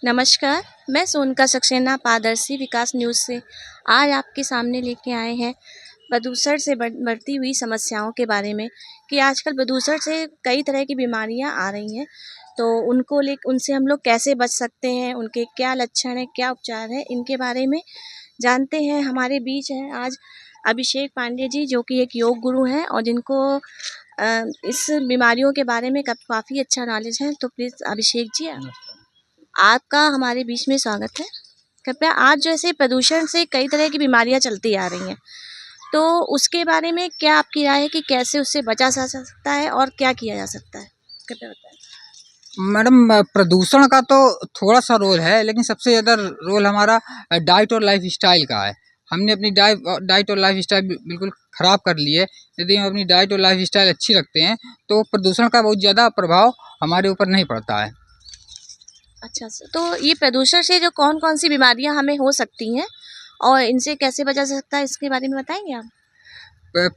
नमस्कार, मैं सोनका सक्सेना पारदर्शी विकास न्यूज़ से आज आपके सामने लेके आए हैं प्रदूषण से बढ़ती हुई समस्याओं के बारे में कि आजकल प्रदूषण से कई तरह की बीमारियां आ रही हैं। तो उनसे हम लोग कैसे बच सकते हैं, उनके क्या लक्षण हैं, क्या उपचार है, इनके बारे में जानते हैं। हमारे बीच हैं आज अभिषेक पांडे जी, जो कि एक योग गुरु हैं और जिनको इस बीमारियों के बारे में काफ़ी अच्छा नॉलेज है। तो प्लीज़ अभिषेक जी, आपका हमारे बीच में स्वागत है। कृपया आज जो ऐसे प्रदूषण से कई तरह की बीमारियां चलती आ रही हैं, तो उसके बारे में क्या आपकी राय है कि कैसे उससे बचा जा सकता है और क्या किया जा सकता है? कृपया बताएं। मैडम, प्रदूषण का तो थोड़ा सा रोल है, लेकिन सबसे ज़्यादा रोल हमारा डाइट और लाइफ स्टाइल का है। हमने अपनी डाइट और लाइफ स्टाइल बिल्कुल ख़राब कर ली है। यदि हम अपनी डाइट और लाइफ स्टाइल अच्छी रखते हैं तो प्रदूषण का बहुत ज़्यादा प्रभाव हमारे ऊपर नहीं पड़ता है। अच्छा सर, तो ये प्रदूषण से जो कौन-कौन सी बीमारियां हमें हो सकती हैं और इनसे कैसे बचा जा सकता है, इसके बारे में बताएंगे आप?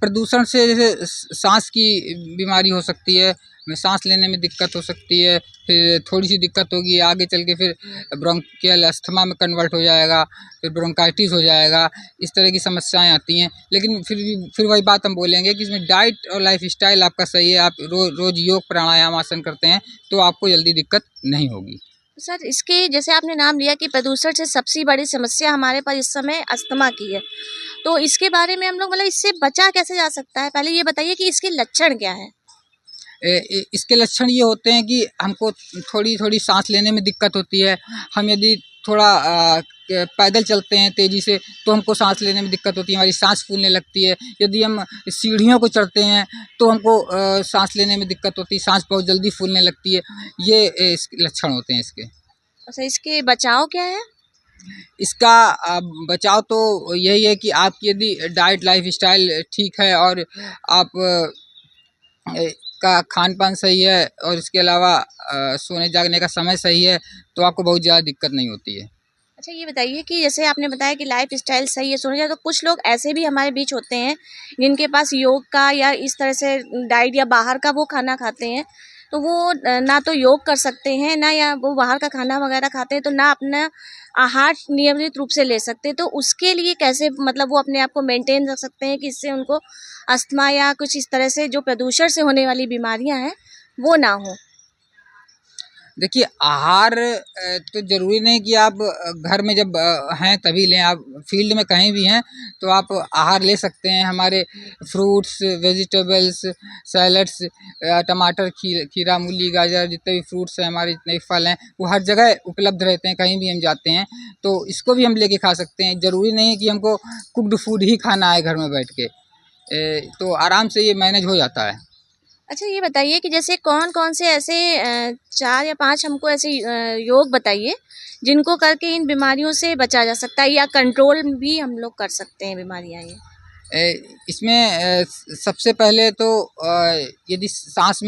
प्रदूषण से जैसे सांस की बीमारी हो सकती है, में सांस लेने में दिक्कत हो सकती है। फिर थोड़ी सी दिक्कत होगी, आगे चल के फिर ब्रोंकियल अस्थमा में कन्वर्ट हो जाएगा, फिर ब्रोंकाइटिस हो जाएगा। इस तरह की समस्याएं आती हैं। लेकिन फिर वही बात हम बोलेंगे कि इसमें डाइट और लाइफ स्टाइल आपका सही है, आप रोज़ योग प्राणायाम आसन करते हैं तो आपको जल्दी दिक्कत नहीं होगी। सर, इसके जैसे आपने नाम लिया कि प्रदूषण से सबसे बड़ी समस्या हमारे पास इस समय अस्थमा की है, तो इसके बारे में हम लोग मतलब इससे बचा कैसे जा सकता है? पहले ये बताइए कि इसके लक्षण क्या हैं? इसके लक्षण ये होते हैं कि हमको थोड़ी-थोड़ी साँस लेने में दिक्कत होती है। हम यदि थोड़ा पैदल चलते हैं तेज़ी से तो हमको साँस लेने में दिक्कत होती है, हमारी साँस फूलने लगती है। यदि हम सीढ़ियों को चढ़ते हैं तो हमको साँस लेने में दिक्कत होती है, साँस बहुत जल्दी फूलने लगती है। ये इसके लक्षण होते हैं इसके। अच्छा, इसके बचाव क्या है? इसका बचाव तो यही है कि आपकी यदि डाइट लाइफ़स्टाइल ठीक है और आप का खान-पान सही है और इसके अलावा सोने-जागने का समय सही है, तो आपको बहुत ज़्यादा दिक्कत नहीं होती है। अच्छा, ये बताइए कि जैसे आपने बताया कि लाइफ़स्टाइल सही है, सुना जाए तो कुछ लोग ऐसे भी हमारे बीच होते हैं, जिनके पास योग का या इस तरह से डाइट या बाहर का वो खाना खाते हैं, तो वो ना तो योग कर सकते हैं, ना या वो बाहर का खाना वगैरह खाते हैं, तो ना अपना आहार नियमित रूप से ले सकते। तो उसके लिए कैसे मतलब वो अपने आप को मेंटेन रख सकते हैं कि इससे उनको अस्थमा या कुछ इस तरह से जो प्रदूषण से होने वाली बीमारियाँ हैं, वो ना हो? देखिए, आहार तो ज़रूरी नहीं कि आप घर में जब हैं तभी लें। आप फील्ड में कहीं भी हैं तो आप आहार ले सकते हैं। हमारे फ्रूट्स, वेजिटेबल्स, सैलड्स, टमाटर, खीरा, मूली, गाजर, जितने भी फ्रूट्स हैं हमारे, जितने भी फल हैं, वो हर जगह उपलब्ध रहते हैं, कहीं भी हम जाते हैं तो इसको भी हम लेके खा सकते हैं। ज़रूरी नहीं है कि हमको कुक्ड फूड ही खाना है घर में बैठ के। तो आराम से ये मैनेज हो जाता है। अच्छा, ये बताइए कि जैसे कौन-कौन से ऐसे 4 या 5 हमको ऐसे योग बताइए, जिनको करके इन बीमारियों से बचा जा सकता है या कंट्रोल भी हम लोग कर सकते हैं बीमारियाँ ये? इसमें सबसे पहले तो यदि साँस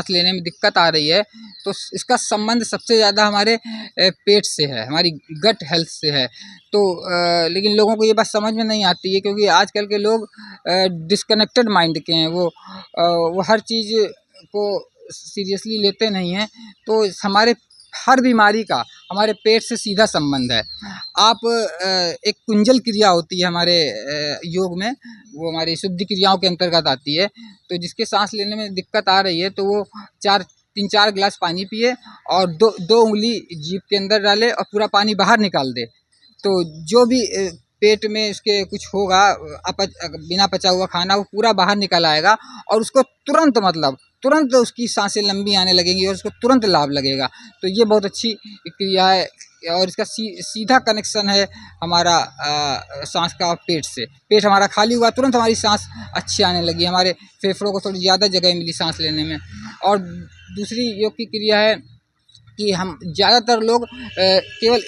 लेने में दिक्कत आ रही है तो इसका संबंध सबसे ज़्यादा हमारे पेट से है, हमारी गट हेल्थ से है। तो लेकिन लोगों को ये बात समझ में नहीं आती है, क्योंकि आजकल के लोग डिस्कनेक्टेड माइंड के हैं। वो हर चीज़ को सीरियसली लेते नहीं हैं। तो हमारे हर बीमारी का हमारे पेट से सीधा संबंध है। आप एक कुंजल क्रिया होती है हमारे योग में, वो हमारी शुद्धि क्रियाओं के अंतर्गत आती है। तो जिसके सांस लेने में दिक्कत आ रही है तो वो 3-4 गिलास पानी पिए और दो उंगली जीभ के अंदर डाले और पूरा पानी बाहर निकाल दे। तो जो भी पेट में इसके कुछ होगा, बिना पचा हुआ खाना, वो पूरा बाहर निकल आएगा और उसको तुरंत उसकी सांसें लंबी आने लगेंगी और उसको तुरंत लाभ लगेगा। तो ये बहुत अच्छी क्रिया है और इसका सीधा कनेक्शन है हमारा सांस का पेट से। पेट हमारा खाली हुआ, तुरंत हमारी सांस अच्छी आने लगी, हमारे फेफड़ों को थोड़ी ज़्यादा जगह मिली सांस लेने में। और दूसरी योग की क्रिया है कि हम ज़्यादातर लोग केवल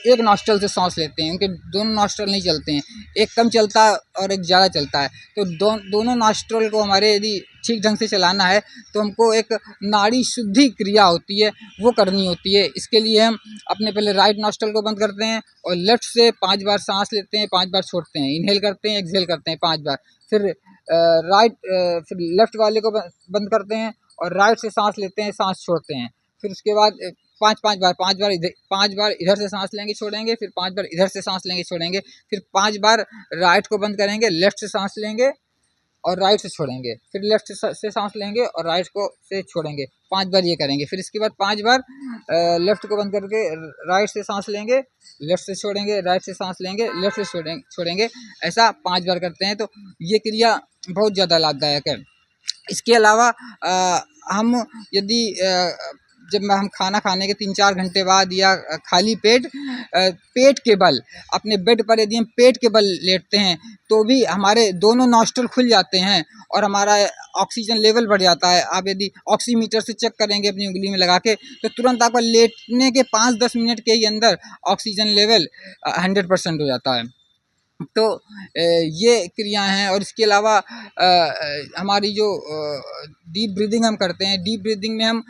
एक नॉस्ट्रल से सांस लेते हैं, उनके दोनों नॉस्ट्रल नहीं चलते हैं, एक कम चलता है और एक ज़्यादा चलता है। तो दोनों नॉस्ट्रल को हमारे यदि ठीक ढंग से चलाना है तो हमको एक नाड़ी शुद्धि क्रिया होती है, वो करनी होती है। इसके लिए हम अपने पहले राइट नॉस्ट्रल को बंद करते हैं और लेफ्ट से 5 बार सांस लेते हैं, 5 बार छोड़ते हैं, इनहेल करते हैं, एक्सहेल करते हैं 5 बार। फिर फिर लेफ्ट वाले को बंद करते हैं और राइट से सांस लेते हैं, सांस छोड़ते हैं। फिर उसके बाद पांच बार इधर से सांस लेंगे छोड़ेंगे, फिर 5 बार इधर से सांस लेंगे छोड़ेंगे, फिर 5 बार राइट को बंद करेंगे, लेफ्ट से सांस लेंगे और राइट से छोड़ेंगे, फिर लेफ्ट से सांस लेंगे और राइट को से छोड़ेंगे। 5 बार ये करेंगे। फिर इसके बाद 5 बार लेफ्ट को बंद करके राइट से सांस लेंगे, लेफ्ट से छोड़ेंगे, राइट से सांस लेंगे, लेफ्ट से छोड़ेंगे। ऐसा 5 बार करते हैं तो ये क्रिया बहुत ज़्यादा लाभदायक है। इसके अलावा हम यदि जब हम खाना खाने के 3-4 घंटे बाद या खाली पेट के बल अपने बेड पर यदि हम पेट के बल लेटते हैं तो भी हमारे दोनों नॉस्ट्रल खुल जाते हैं और हमारा ऑक्सीजन लेवल बढ़ जाता है। आप यदि ऑक्सीमीटर से चेक करेंगे अपनी उंगली में लगा के तो तुरंत आपका लेटने के 5-10 मिनट के ही अंदर ऑक्सीजन लेवल 100% हो जाता है। तो ये क्रियाएं हैं। और इसके अलावा हमारी जो डीप ब्रीदिंग हम करते हैं, डीप ब्रीदिंग में हम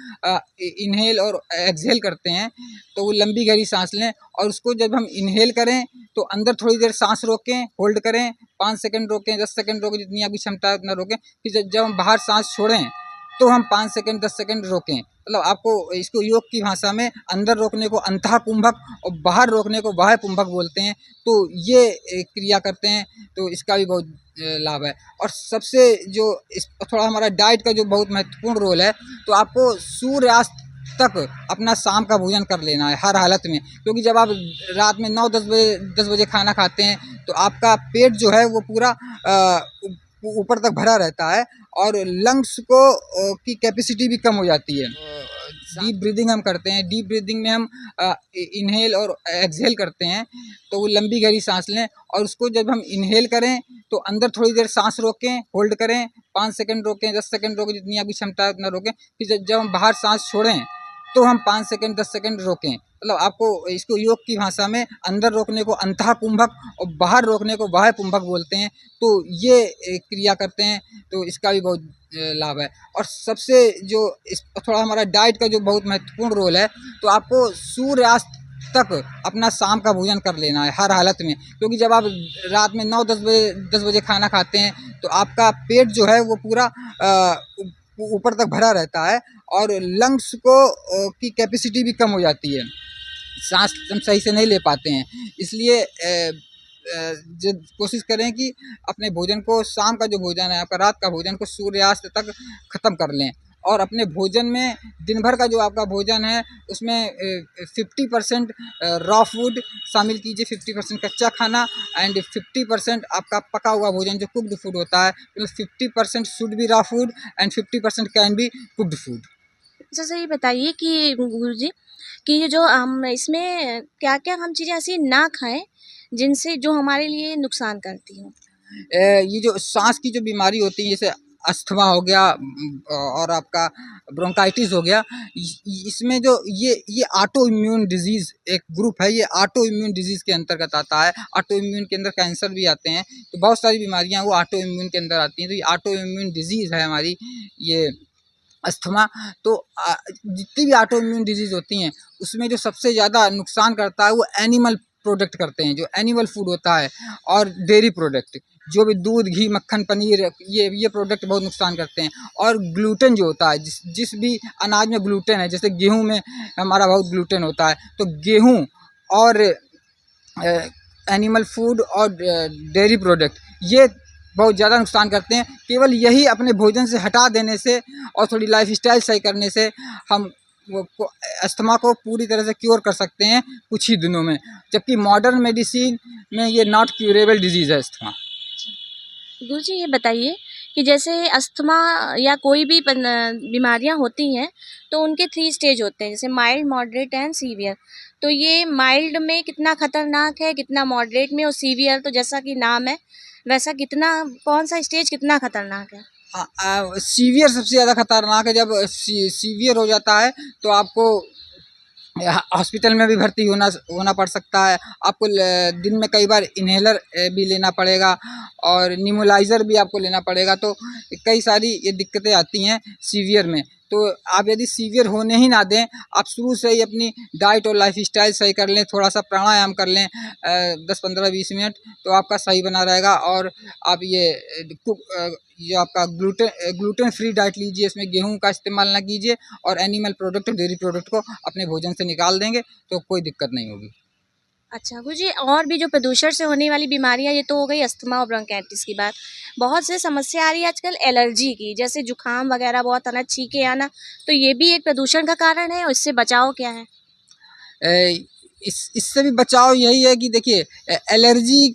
इनहेल और एक्सहेल करते हैं तो वो लंबी गहरी सांस लें और उसको जब हम इनहेल करें तो अंदर थोड़ी देर सांस रोकें, होल्ड करें, 5 सेकंड रोकें, 10 सेकंड रोकें, जितनी आपकी क्षमता है उतना रोकें। फिर जब हम बाहर सांस छोड़ें तो हम 5 सेकंड 10 सेकंड रोकें। मतलब आपको इसको योग की भाषा में अंदर रोकने को अंतः कुंभक और बाहर रोकने को बाह्य कुंभक बोलते हैं। तो ये क्रिया करते हैं तो इसका भी बहुत लाभ है। और सबसे जो इस थोड़ा हमारा डाइट का जो बहुत महत्वपूर्ण रोल है तो आपको सूर्यास्त तक अपना शाम का भोजन कर लेना है हर हालत में, क्योंकि जब आप रात में 9-10 बजे खाना खाते हैं तो आपका पेट जो है वो पूरा ऊपर तक भरा रहता है और लंग्स को की कैपेसिटी भी कम हो जाती है। डीप ब्रीदिंग हम करते हैं, डीप ब्रीदिंग में हम इनहेल और एक्सहेल करते हैं तो वो लंबी गहरी सांस लें और उसको जब हम इनहेल करें तो अंदर थोड़ी देर सांस रोकें, होल्ड करें, 5 सेकंड रोकें, 10 सेकंड रोकें, जितनी आपकी क्षमता है उतना रोकें। फिर जब हम बाहर सांस छोड़ें तो हम 5 सेकंड 10 सेकंड रोकें। मतलब आपको इसको योग की भाषा में अंदर रोकने को अंतः कुंभक और बाहर रोकने को बाह्य कुंभक बोलते हैं। तो ये क्रिया करते हैं तो इसका भी बहुत लाभ है। और सबसे जो इस थोड़ा हमारा डाइट का जो बहुत महत्वपूर्ण रोल है तो आपको सूर्यास्त तक अपना शाम का भोजन कर लेना है हर हालत में, क्योंकि जब आप रात में 9-10 बजे खाना खाते हैं तो आपका पेट जो है वो पूरा ऊपर तक भरा रहता है और लंग्स को की कैपेसिटी भी कम हो जाती है, सांस हम सही से नहीं ले पाते हैं। इसलिए कोशिश करें कि अपने भोजन को, शाम का जो भोजन है आपका, रात का भोजन को सूर्यास्त तक ख़त्म कर लें। और अपने भोजन में दिन भर का जो आपका भोजन है उसमें 50% रॉ फूड शामिल कीजिए, 50% कच्चा खाना एंड 50% आपका पका हुआ भोजन जो कुक्ड फूड होता है। मतलब 50% should be raw food and 50% can be cooked food. जैसे ये बताइए कि गुरुजी कि ये जो हम इसमें क्या-क्या हम चीज़ें ऐसी ना खाएँ जिनसे जो हमारे लिए नुकसान करती हों? ये जो सांस की जो बीमारी होती है जैसे अस्थमा हो गया और आपका ब्रोंकाइटिस हो गया, इसमें जो ये ऑटो इम्यून डिजीज़ एक ग्रुप है, ये ऑटो इम्यून डिजीज़ के अंतर्गत आता है। ऑटो इम्यून के अंदर कैंसर भी आते हैं, तो बहुत सारी बीमारियां वो ऑटो इम्यून के अंदर आती हैं। तो ये ऑटो इम्यून डिजीज़ है हमारी ये अस्थमा। तो जितनी भी ऑटो इम्यून डिजीज़ होती हैं उसमें जो सबसे ज़्यादा नुकसान करता है वो एनिमल प्रोडक्ट करते हैं, जो एनिमल फूड होता है और डेयरी प्रोडक्ट जो भी दूध, घी, मक्खन, पनीर, ये प्रोडक्ट बहुत नुकसान करते हैं। और ग्लूटेन जो होता है, जिस भी अनाज में ग्लूटेन है, जैसे गेहूं में हमारा बहुत ग्लूटेन होता है, तो गेहूं और एनिमल फूड और डेयरी प्रोडक्ट ये बहुत ज़्यादा नुकसान करते हैं। केवल यही अपने भोजन से हटा देने से और थोड़ी लाइफस्टाइल सही करने से हम अस्थमा को पूरी तरह से क्योर कर सकते हैं कुछ ही दिनों में, जबकि मॉडर्न मेडिसिन में ये नॉट क्यूरेबल डिजीज़ है अस्थमा। गुरुजी ये बताइए कि जैसे अस्थमा या कोई भी बीमारियां होती हैं तो उनके 3 स्टेज होते हैं, जैसे माइल्ड, मॉडरेट एंड सीवियर। तो ये माइल्ड में कितना खतरनाक है, कितना मॉडरेट में, और सीवियर तो जैसा कि नाम है वैसा कितना, कौन सा स्टेज कितना खतरनाक है? सीवियर सबसे ज़्यादा खतरनाक है। जब सीवियर हो जाता है तो आपको हॉस्पिटल में भी भर्ती होना पड़ सकता है। आपको दिन में कई बार इन्हेलर भी लेना पड़ेगा और निमोलाइज़र भी आपको लेना पड़ेगा। तो कई सारी ये दिक्कतें आती हैं सीवियर में। तो आप यदि सीवियर होने ही ना दें, आप शुरू से ही अपनी डाइट और लाइफस्टाइल सही कर लें, थोड़ा सा प्राणायाम कर लें 10-15-20 मिनट, तो आपका सही बना रहेगा। और आप ये आपका ग्लूटेन फ्री डाइट लीजिए, इसमें गेहूं का इस्तेमाल ना कीजिए, और एनिमल प्रोडक्ट, डेयरी प्रोडक्ट को अपने भोजन से निकाल देंगे तो कोई दिक्कत नहीं होगी। अच्छा गुरुजी, और भी जो प्रदूषण से होने वाली बीमारियां, ये तो हो गई अस्थमा और ब्रोंकाइटिस की बात। बहुत से समस्या आ रही है आजकल एलर्जी की, जैसे जुकाम वगैरह बहुत आना, छींके आना, तो ये भी एक प्रदूषण का कारण है और इससे बचाव क्या है? इससे भी बचाव यही है कि देखिए, एलर्जी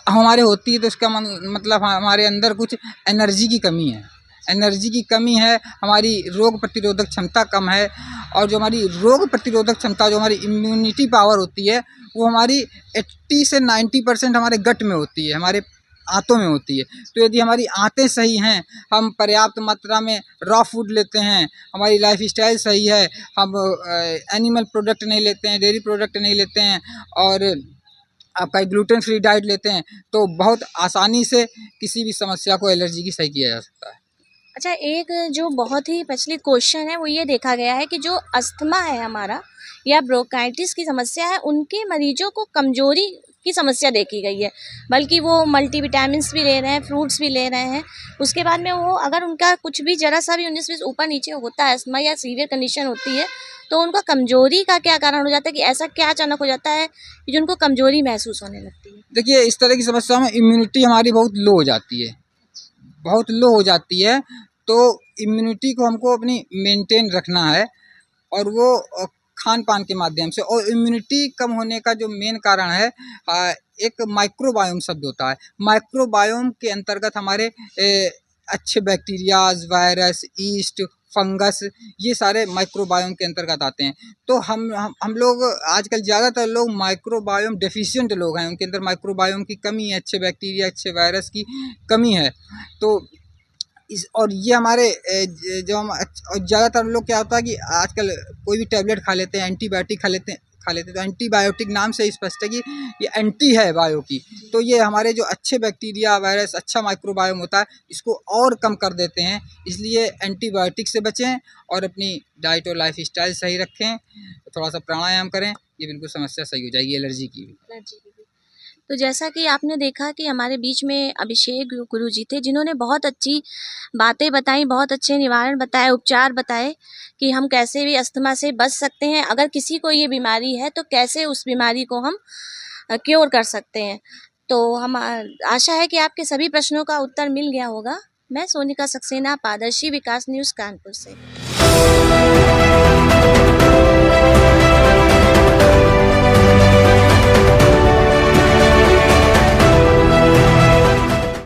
हमारे होती है तो इसका मतलब हमारे अंदर कुछ एनर्जी की कमी है। एनर्जी की कमी है, हमारी रोग प्रतिरोधक क्षमता कम है, और जो हमारी रोग प्रतिरोधक क्षमता, जो हमारी इम्यूनिटी पावर होती है, वो हमारी 80 से 90% हमारे गट में होती है, हमारे आंतों में होती है। तो यदि हमारी आंतें सही हैं, हम पर्याप्त मात्रा में रॉ फूड लेते हैं, हमारी लाइफस्टाइल सही है, हम एनिमल प्रोडक्ट नहीं लेते हैं, डेयरी प्रोडक्ट नहीं लेते हैं, और आपका ग्लूटेन फ्री डाइट लेते हैं, तो बहुत आसानी से किसी भी समस्या को, एलर्जी की, सही किया जा सकता है। अच्छा, एक जो बहुत ही प्रचलित क्वेश्चन है वो ये देखा गया है कि जो अस्थमा है हमारा या ब्रोंकाइटिस की समस्या है, उनके मरीजों को कमजोरी की समस्या देखी गई है, बल्कि वो मल्टीविटामिन्स भी ले रहे हैं, फ्रूट्स भी ले रहे हैं, उसके बाद में वो अगर उनका कुछ भी जरा सा भी 19-20 ऊपर नीचे होता है, अस्थमा या सीवियर कंडीशन होती है, तो उनका कमजोरी का क्या कारण हो जाता है, कि ऐसा क्या अचानक हो जाता है कि जो उनको कमजोरी महसूस होने लगती है? देखिए, इस तरह की समस्या में इम्यूनिटी हमारी बहुत लो हो जाती है, बहुत लो हो जाती है। तो इम्यूनिटी को हमको अपनी मेंटेन रखना है, और वो खान पान के माध्यम से। और इम्यूनिटी कम होने का जो मेन कारण है, एक माइक्रोबायोम शब्द होता है। माइक्रोबायोम के अंतर्गत हमारे अच्छे बैक्टीरियाज, वायरस, ईस्ट, फंगस, ये सारे माइक्रोबायोम के अंतर्गत आते हैं। तो हम लोग आजकल ज़्यादातर लोग माइक्रोबायोम डेफिशिएंट लोग हैं, उनके अंदर माइक्रोबायोम की कमी है, अच्छे बैक्टीरिया, अच्छे वायरस की कमी है। तो और ये हमारे जो हम और ज़्यादातर लोग, क्या होता है कि आजकल कोई भी टैबलेट खा लेते हैं, एंटीबायोटिक खा लेते हैं, तो एंटीबायोटिक नाम से स्पष्ट है कि ये एंटी है बायो की। तो ये हमारे जो अच्छे बैक्टीरिया, वायरस, अच्छा माइक्रोबायोम होता है, इसको और कम कर देते हैं। इसलिए एंटीबायोटिक से बचें, और अपनी डाइट और लाइफस्टाइल सही रखें, थोड़ा सा प्राणायाम करें, ये बिल्कुल समस्या सही हो जाएगी एलर्जी की भी। एलर्जी की भी। तो जैसा कि आपने देखा कि हमारे बीच में अभिषेक गुरुजी थे, जिन्होंने बहुत अच्छी बातें बताई, बहुत अच्छे निवारण बताए, उपचार बताए कि हम कैसे भी अस्थमा से बच सकते हैं। अगर किसी को ये बीमारी है तो कैसे उस बीमारी को हम क्योर कर सकते हैं। तो हम आशा है कि आपके सभी प्रश्नों का उत्तर मिल गया होगा। मैं सोनिका सक्सेना, पारदर्शी विकास न्यूज़, कानपुर से।